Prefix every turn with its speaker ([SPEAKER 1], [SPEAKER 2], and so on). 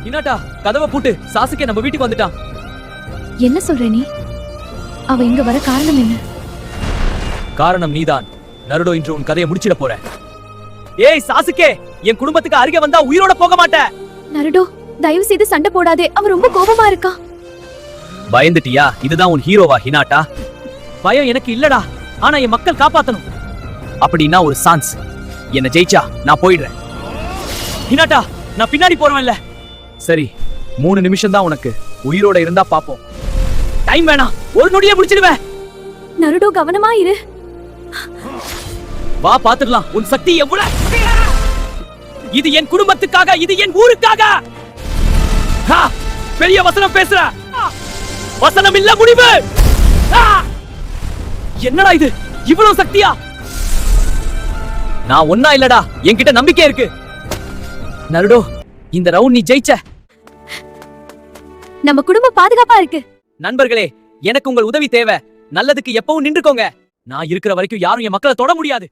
[SPEAKER 1] Hinata, கதவை பூட்டு. Sasuke நம்ம வீட்டுக்கு வந்துட்டான்.
[SPEAKER 2] என்ன சொல்ற நீ? அவ இங்க வர காரணம் என்ன?
[SPEAKER 1] காரணம் நீதான். நருடோ இன்று உன் கதையை முடிச்சிட போற. ஏய் சாசுகே, என் குடும்பத்துக்கு அருகே வந்தா உயிரோட போக மாட்டேன்.
[SPEAKER 2] நருடோ, தயவு செய்து சண்டை போடாதே. அவ ரொம்ப கோபமா இருக்கா.
[SPEAKER 1] பயந்துட்டியா? இதுதான் உன் ஹீரோவா ஹினாட்டா? பயம் எனக்கு இல்லடா, ஆனா என் மக்கள் காப்பாத்தணும். அப்படின்னா ஒரு சான்ஸ். என்ன ஜெயிச்சா நான் போயிடுறேன். ஹினாட்டா, நான் பின்னாடி போறவன்ல. சரி, 3 நிமிஷம் தான் உனக்கு. உயிரோட இருந்தா பாப்போம். டைம் வேணாம், ஒரு நொடியே முடிச்சிடுவேன்.
[SPEAKER 2] நருடோ, கவனமா இரு.
[SPEAKER 1] வா பாத்துடலாம் உன் சக்தி எவ்வளவு. இது என் குடும்பத்துக்காக, இது என் ஊருக்காக. பெரிய வசனம் பேசுற. வசனம் இல்ல, முடிவு. என்னடா இது, இவ்வளவு சக்தியா? நான் ஒன்னா இல்லடா, என்கிட்ட நம்பிக்கை இருக்கு. நருடோ, இந்த ரவுண்ட் நீ ஜெயிச்ச.
[SPEAKER 2] நம்ம குடும்பம் பாதுகாப்பா இருக்கு.
[SPEAKER 1] நண்பர்களே, எனக்கு உங்கள் உதவி தேவை. நல்லதுக்கு எப்பவும் நின்றுக்கோங்க. நான் இருக்கிற வரைக்கும் யாரும் என் மக்களை தொட முடியாது.